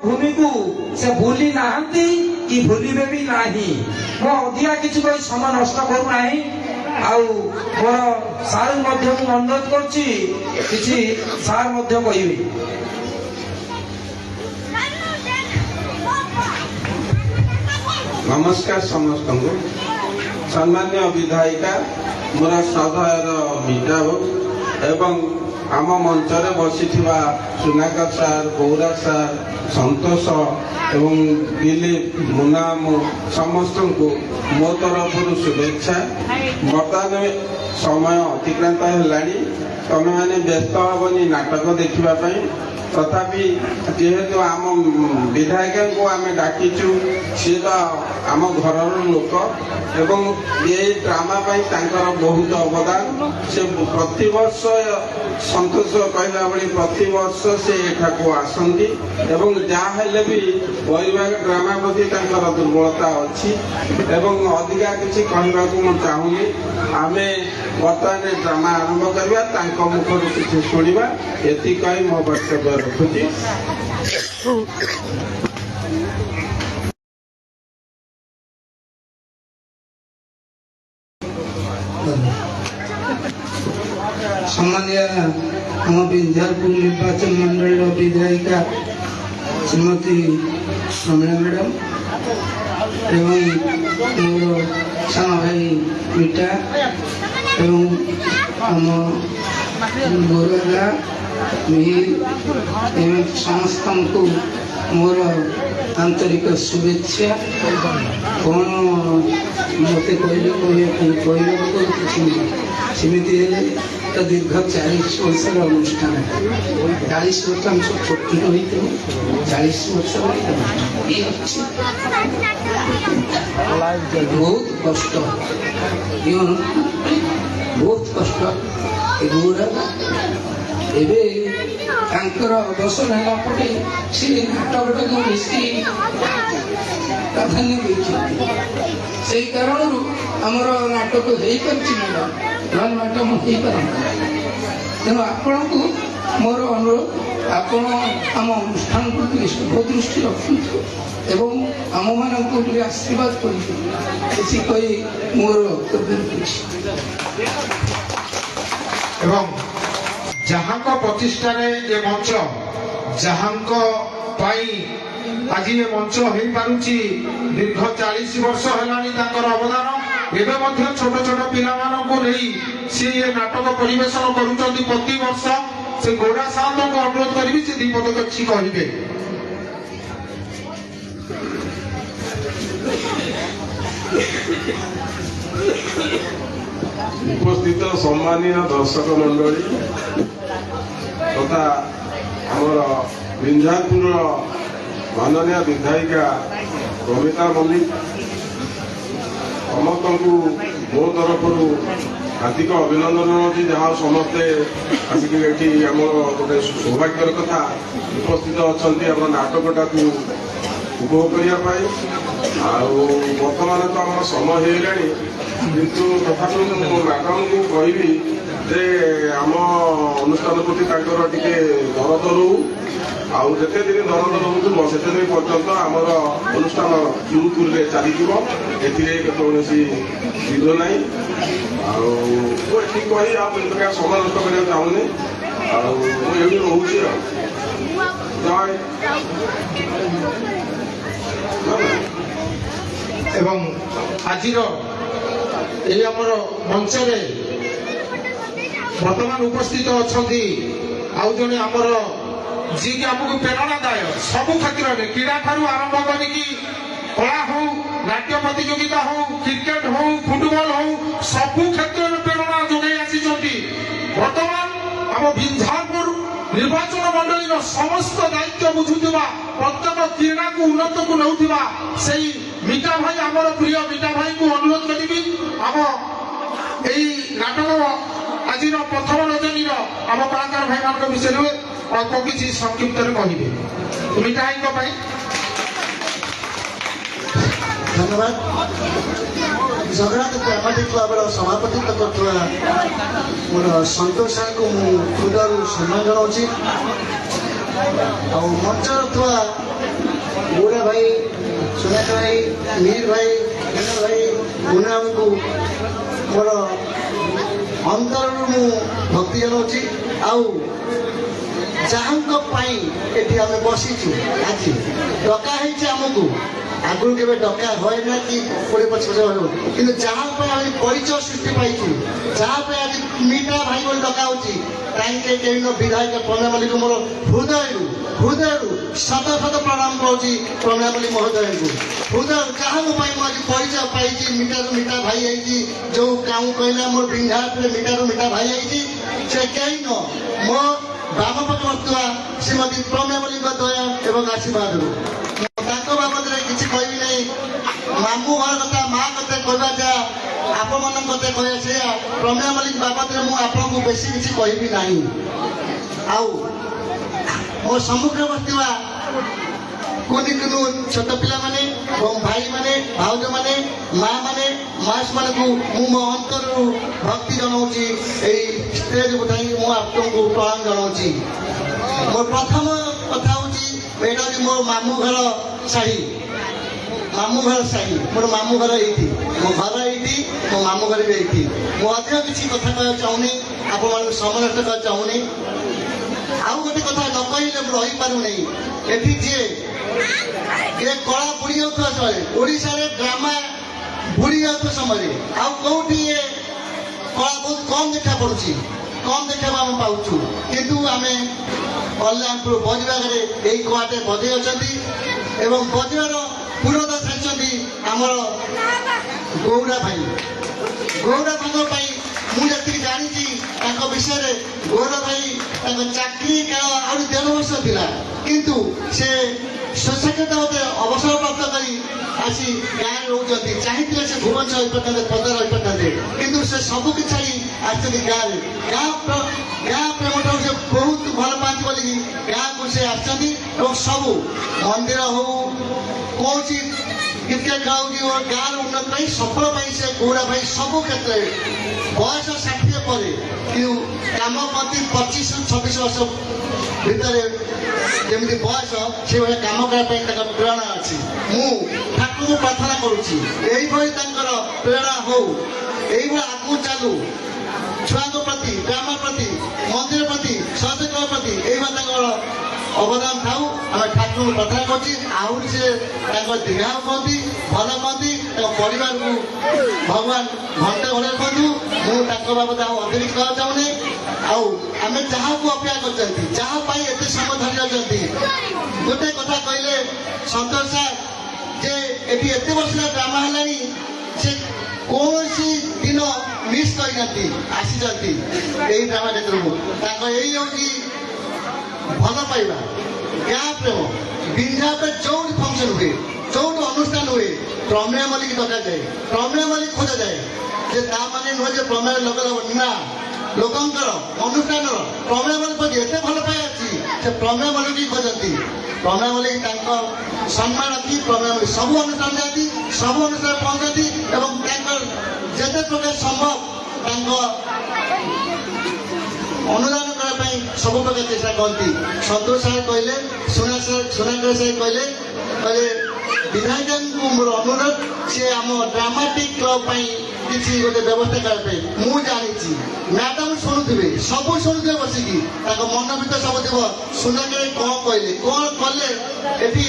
भूमि को से भूली नाहंती कि भूलिबे भी नाही मो अधिका किछि कोई समय नष्ट करू नाही आउ मोर सार मध्य अनुरोध करछि किछि सार मध्य कहिबे। नमस्कार समस्त को सम्मान्य विधायिका मोर श्रद्धार मीटा एवं आम मंच बसी सुनाकर सार गौरा सार संतोष एवं दिलीप मुनाम समस्त को मो तरफ शुभेच्छा। बर्तमान समय अतिक्रांत है तमें मैंने व्यस्त हेनी नाटक देखापी तथापि जेहेतु आम विधायिका को आम डाकिचु सी तो आम घर लोक एवं ये ड्रामा बहुत अवदान से प्रतिवर्ष संतोष कहला भाई प्रतिवर्ष से एठाकू आसती एवं जहाँ भी परिवार ड्रामा प्रति दुर्बलता अच्छी एवं अधिका किसी कहवाक चाहूनी आम बर्तमान ड्रामा आरंभ करवा मुखर किसी शुणा ये कही मो वक्तव्य रखुची। सम्मानीय आम विंध्यारपुर निर्वाचन मंडल विधायिका श्रीमती रमीला मैडम एवं मोर सान भाई मीटा एवं आम गौरा मिहिर एवं समस्त को मोर आंतरिक शुभेच्छा। कौन मत कहले सेमती तो दीर्घ 40 वर्ष अनुष्ठान 40 वर्ष हम सब छोट रही 40 वर्ष बहुत कष्ट बहुत कष्ट गौरा एवं अवसर है से नाटक बेसी प्राधान्य से कारण आमर नाटक हो नाटक तेणु आपण को मोर अनुरोध आपण आम अनुष्ठान प्रति शुभ दृष्टि रखु एवं आम मान आशीर्वाद कर मोर जहाँ प्रतिष्ठा ये मंच जहाँ आज ये मंच हो पारुची दीर्घ 40 वर्ष है अवदान एवं छोट छोट पिला नहीं सी ये नाटक परिवेशन करुँच प्रति वर्ष से गौरा साहब को अनुरोध करी से दीपद किसी कहे। उपस्थित सम्मानीय दर्शक मंडली तथा आमर विंध्यारपुर माननीय विधायिका रमीला मल्लिक समस्त को मो तरफ हार्दिक अभिनंदन अच्छी जहाँ समस्ते आसिक आम गोटे सौभाग्यर कथा उपस्थित अच्छा आम नाटकटा को उपभोग करने बर्तमान तो आम समय होगा किंतु तथापि मैडम को कहबी जे आम अनुष्ठान प्रति टे दरद रू आउ जिते दिन दरद रोक से दिन पर्यंत आमर अनुष्ठान सुरुखुरु चली कौन विरोध ना आठी कही आप समय नष्ट करने चाहूनी आई रोचे एवं आज आमर मंच बर्तमान उपस्थित अच्छा आउ जड़े आमर जी की आमको प्रेरणा दाय सबु क्षेत्र में क्रीड़ा ठारू आरंभ करी कला हो नाट्य प्रतियोगिता हो क्रिकेट हो फुटबॉल हो सबु क्षेत्र में प्रेरणा जोगे आसी बर्तमान आम विंध्यारपुर निर्वाचन मंडली समस्त दायित्व बुझुवा प्रत्येक क्रीड़ा को उन्नत को नौथिबा सेही मीटा भाई आमर प्रिय मीटा भाई को अनुरोध करी आम यही नाटक आज प्रथम रजनी आम कलाकार भाई मान विषय में अल्प किसी संक्षिप्त कहे मीटा भाई धन्यवाद। झगड़ा ड्रामाटिक क्लबर सभापतित्व कर मोर संतोष सार को हृदय सम्मान जनाऊँ मंच भाई सुनाकर भाई मीर भाई विनोद भाई गुणराम को मोर अंतर मु भक्ति जनाऊँगी आउ जहाँ एटी आम बसीचु आज डका आमको आगु के डका हुए ना कि कोड़े पचपच हो कि जहाँ परिचय सृष्टि पाइचु जहाँ आज मीठा भाई बोल डका कहीं विधायक प्रमेय मल्लिक मोर हृदय शत शत प्रणाम करुँच प्रमेय मल्लिक महोदय को हृदय जहाँ आज परिचय पाई मीठा भाई आई जो गाँव कहला मोर बिंधा मीठा भाई आई से कहीं न मो बाम पक्ष बसुआ श्रीमती प्रमेय मल्लिक दया एवं आशीर्वाद बाबद किसी कहबी नहीं मामू घर कथा माँ कते कहवा जा आपण मान कते कहे से प्रमेय मल्लिक बाबद मुझे बेसी किसी कहबी नहीं आउ मो सम्मुखें बसुआ कुनी कुनु छोट पिला माने भाई माने भाउज माने माँ माने मास मान को मो अंतर भक्ति जनाऊँगी स्टेज उठाई मुझको प्रणाम जनाऊँगी मोर प्रथम कथा हूँ मोर मामू घर साही मोर मामू घर ये मो घर ये मो मामू घर भी ये मुझे किसी कथा कह चाहूनी आपण समय नष्ट कर चाहूनी आउ गोटे कथा न कहले रही पारू नहीं एठी जे कला बुड़ी जाता समय ओडिशा ड्रामा बुड़ी जाता समय आउ कौटी कला बहुत कम देखा पड़ुची कम देखा आम पाचु किंतु आम कल्याणपुर बजबाग यही कलाटे बजे अच्छा बजार पूर्णता छाड़ी आमर गौरा भाई मुझे जानी विषय गौरा भाई चाकरी काल आ 1.5 वर्ष था किंतु से स्वच्छता मत अवसर प्राप्त कर आसी गाँव रोचे चाहिए से भुवनेश्वर रही पारे पदर रही पारे किंतु से सबकि छाड़ी आसती गाँव गाँ प्रेम से बहुत भल पाती बोली गाँ को से आसती सब मंदिर हो कौन क्रिकेट खेल और गाँव उन्नति सफल से गौरा भाई सब क्षेत्र बयस 60 पर कम प्रति 25-26 वर्ष भितर जमी बयस से भाई कम करने प्रेरणा अच्छी ठाकुर को प्रार्थना करुच्ची प्रेरणा हो यही आगू चलू छुआ प्रति ग्राम प्रति मंदिर प्रति सचेतन प्रति यही अवदान थाऊ आम ठाकुर प्रार्थना कर से दीर्घा कहती भल कहती परिवार को भगवान घंटे घरे कहतु बाबद अतिरिक्त कह चाहूनी आम जहाँ को अपेक्षा कर जहाँ एत समय धरी अच्छा गोटे कथा कहले संतोष सार जे एटी एत वर्ष ड्रामा है से कौन दिन मिस करती आसी ड्रामा क्षेत्र को यही हूँ भल पाइबा गाँ प्रेम बिंधा जो फंक्शन हुए जो अनुष्ठान हुए प्रमेय मल्लिक डका जाए प्रमेय मल्लिक खोजा जाए जे माने नुहे प्रमेय लगे ना लोकंर अनुष्ठान प्रमेय मल्लिक प्रति एत भल पाई अच्छी से प्रमेय मल्लिक खोजती प्रमेय मल्लिक सम्मान रखी प्रमेय मल्लिक सब अनुष्ठान जाती सब अनुष्ठान पहुंचती जिते प्रकार संभव अनुदान करने सब प्रकार चेष्टा करती संतोष सार कहले सुनाकर सार कहले विधायक को मोर अनुरोध से आम ड्रामाटिक क्लब किसी गोटे व्यवस्था करने मुझे जानी मैडम शुणुवे सब शुणुवे बसिकी मन भर सब थी सुनाकर कौन कहले कौन कले ये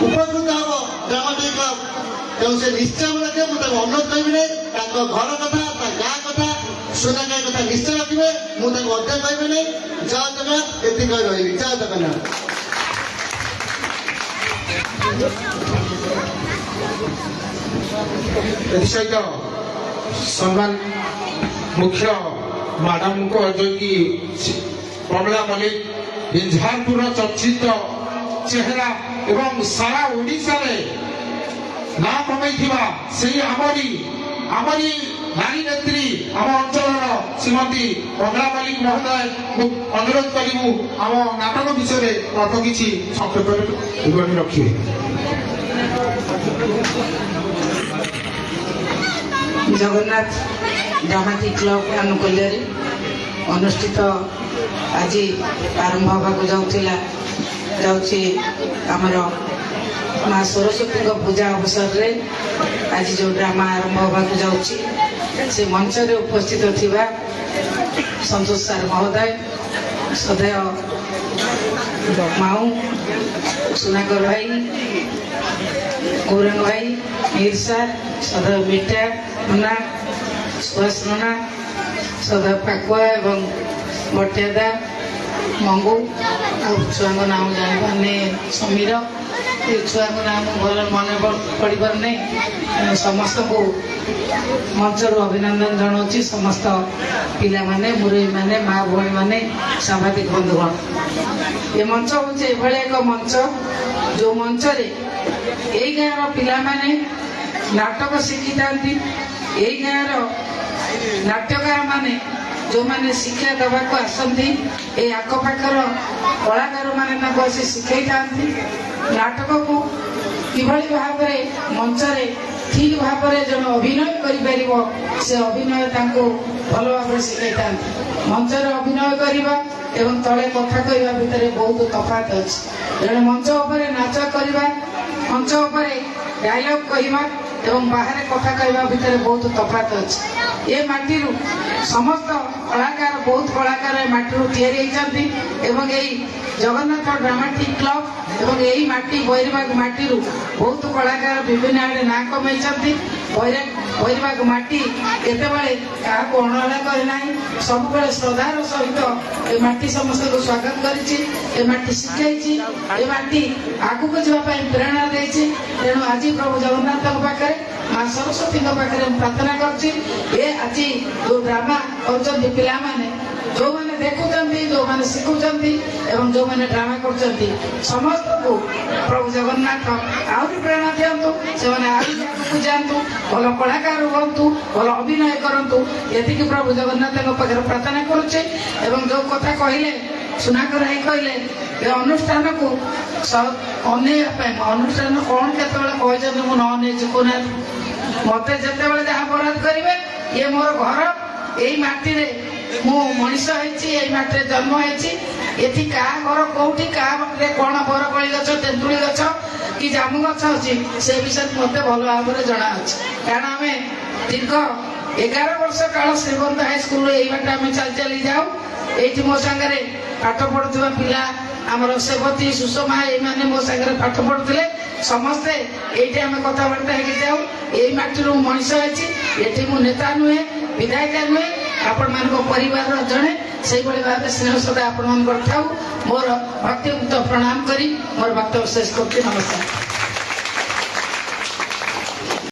उपकृत हम ड्रामाटिक क्लब तेणु से निश्चय रखे मुझे अनुरोध करी नहीं घर कथा गाँ कथा सुनाकर कथा निश्चय रखिए मुझे अध्याय कहे नहीं जय जगन्नाथ ये रही जय जगन्नाथ सहित सम्मान मुख्य मैडम को जो कि प्रमिला मल्लिक बिंझारपुर चर्चित चेहरा एवं सारा ओडिशा रे नाम कमाई आमरी नारी नेत्री आम अंचल श्रीमती प्रमिला मल्लिक महोदय अनुरोध करूँ आम नाटक विषय अल्प किसी संक्षेप विवरणी रखिए। जगन्नाथ ड्रामाटिक क्लब आनुकूल्य अनुष्ठित आज आरंभ होगा जाऊला ଯାଉଛି ଆମର ମା ସରସ୍ୱତୀଙ୍କ ପୂଜା ଅବସରରେ ଆଜି ଯେଉଁ ଡ୍ରାମା ଆରମ୍ଭ ହେବାକୁ ଯାଉଛି ସେ ମଞ୍ଚରେ ଉପସ୍ଥିତ ଥିବା ସନ୍ତୋଷ ସାର୍ ମହୋଦୟ, ସଦୟ ମାଉ, ସୁନାକର ଭାଇ, ଗୌରାଙ୍ଗ ଭାଇ, ମୀର ସାର୍, ସଦୟ ମିଠା ନନା, ସୁଭାଷ ନନା, ସଦୟ ପାକୁଆ ଏବଂ ବଟିଆଦା, ମଙ୍ଗୁ, ଆଉ ଛୁଆଙ୍କ ନାମ ଜାଣିପାରୁନି, ସମୀର, ଏ ଛୁଆଙ୍କ ନାମ ଭଲ ମନେ ପଡ଼ିପାରୁନି। ସମସ୍ତଙ୍କୁ ମଞ୍ଚରୁ ଅଭିନନ୍ଦନ ଜଣାଉଛି। ସମସ୍ତ ପିଲାମାନେ, ମୁରବୀମାନେ, ମା ଭଉଣୀମାନେ, ସାମ୍ବାଦିକ ବନ୍ଧୁଗଣ, ଏ ମଞ୍ଚ ହେଉଛି ଏଭଳି ଏକ ମଞ୍ଚ ଯେଉଁ ମଞ୍ଚରେ ଏଇ ଗାଁର ପିଲାମାନେ ନାଟକ ଶିଖିଥାନ୍ତି। ଏଇ ଗାଁର ନାଟ୍ୟକାର ମାନେ ଯେଉଁମାନେ ଶିକ୍ଷା ଦେବାକୁ ଆସନ୍ତି, ଏଇ ଆଖପାଖର କଳାକାର ମାନେ ତାଙ୍କୁ ଆସି ଶିଖେଇଥାନ୍ତି। ନାଟକକୁ କିଭଳି ଭାବରେ ମଞ୍ଚରେ ଠିକ ଭାବରେ ଜଣେ ଅଭିନୟ କରିପାରିବ ସେ ଅଭିନୟ ତାଙ୍କୁ ଭଲ ଭାବରେ ଶିଖେଇଥାନ୍ତି। ମଞ୍ଚରେ ଅଭିନୟ କରିବା ଏବଂ ତଳେ କଥା କହିବା ଭିତରେ ବହୁତ ତଫାତ ଅଛି। ଜଣେ ମଞ୍ଚ ଉପରେ ନାଚ କରିବା, ମଞ୍ଚ ଉପରେ ଡାଇଲଗ କହିବା ଏବଂ ବାହାରେ କଥା କହିବା ଭିତରେ ବହୁତ ତଫାତ ଅଛି। ଏ ମାଟିରୁ ସମସ୍ତ କଳାକାର, ବହୁତ କଳାକାର ଏ ମାଟିରୁ ତିଆରି ହେଇଛନ୍ତି ଏବଂ ଏଇ ଜଗନ୍ନାଥ ଡ୍ରାମାଟିକ୍ କ୍ଲବ ଏବଂ ଏଇ ମାଟି ଭୈରବାଗ ମାଟିରୁ ବହୁତ କଳାକାର ବିଭିନ୍ନ ଆଡ଼େ ନାଁ କମେଇଛନ୍ତି। ଭୈରବାଗ ମାଟି କେତେବେଳେ କାହାକୁ ଅଣହେଳା କରିନାହିଁ, ସବୁବେଳେ ଶ୍ରଦ୍ଧାର ସହିତ ଏ ମାଟି ସମସ୍ତଙ୍କୁ ସ୍ୱାଗତ କରିଛି। ଏ ମାଟି ଶିଖେଇଛି, ଏ ମାଟି ଆଗକୁ ଯିବା ପାଇଁ ପ୍ରେରଣା ଦେଇଛି। ତେଣୁ ଆଜି ପ୍ରଭୁ ଜଗନ୍ନାଥଙ୍କ ପାଖରେ, ମା ସରସ୍ୱତୀଙ୍କ ପାଖରେ ମୁଁ ପ୍ରାର୍ଥନା କରୁଛି, ଏ ଆଜି ଯୋଉ ଡ୍ରାମା କରୁଛନ୍ତି ପିଲାମାନେ, ଯୋଉମାନେ ଦେଖୁଛନ୍ତି, ଯୋଉମାନେ ଶିଖୁଛନ୍ତି ଏବଂ ଯୋଉମାନେ ଡ୍ରାମା କରୁଛନ୍ତି, ସମସ୍ତଙ୍କୁ ପ୍ରଭୁ ଜଗନ୍ନାଥ ଆହୁରି ପ୍ରେରଣା ଦିଅନ୍ତୁ। ସେମାନେ ଆହୁରି ଆଗକୁ ଯାଆନ୍ତୁ, ଭଲ କଳାକାର ହୁଅନ୍ତୁ, ଭଲ ଅଭିନୟ କରନ୍ତୁ। ଏତିକି ପ୍ରଭୁ ଜଗନ୍ନାଥଙ୍କ ପାଖରେ ପ୍ରାର୍ଥନା କରୁଛେ। ଏବଂ ଯୋଉ କଥା କହିଲେ, ସୁନାକର ଭାଇ କହିଲେ, ଏ ଅନୁଷ୍ଠାନକୁ ଅନେଇବା ପାଇଁ, ଅନୁଷ୍ଠାନ କଣ କେତେବେଳେ କହିଛନ୍ତି ମୁଁ ନ ଅନେଇଛି କହୁନାହାନ୍ତି। ମତେ ଯେତେବେଳେ ଯାହା ବରାଦ କରିବେ, ଇଏ ମୋର ଘର, ଏଇ ମାଟିରେ ମୁଁ ମଣିଷ ହେଇଛି, ଏଇ ମାଟିରେ ଜନ୍ମ ହେଇଛି। ଏଠି କାହା ଘର କୋଉଠି, କାହା ମାଟିରେ କଣ ବରକୋଳି ଗଛ, ତେନ୍ତୁଳି ଗଛ କି ଜାମୁ ଗଛ ଅଛି, ସେ ବିଷୟରେ ମତେ ଭଲ ଭାବରେ ଜଣାଅଛି। କାରଣ ଆମେ ଦୀର୍ଘ 11 ବର୍ଷ କାଳ ଶ୍ରୀବନ୍ଧ ହାଇସ୍କୁଲ ଏଇ ବାଟେ ଆମେ ଚାଲି ଚାଲି ଯାଉ। ଏଇଠି ମୋ ସାଙ୍ଗରେ ପାଠ ପଢୁଥିବା ପିଲା, ଆମର ସେବତୀ, ସୁଷମା, ଏଇମାନେ ମୋ ସାଙ୍ଗରେ ପାଠ ପଢୁଥିଲେ। ସମସ୍ତେ ଏଇଠି ଆମେ କଥାବାର୍ତ୍ତା ହେଇକି ଯାଉ। ଏଇ ମାଟିରୁ ମଣିଷ ହେଇଛି, ଏଠି ମୁଁ ନେତା ନୁହେଁ, ବିଧାୟିକା ନୁହେଁ, ଆପଣମାନଙ୍କ ପରିବାରର ଜଣେ। ସେଇଭଳି ଭାବେ ସ୍ନେହ ସଦା ଆପଣମାନଙ୍କର ଥାଉ। ମୋର ଭକ୍ତିଯୁକ୍ତ ପ୍ରଣାମ କରି ମୋର ବକ୍ତବ୍ୟ ଶେଷ କରୁଛି। ନମସ୍କାର।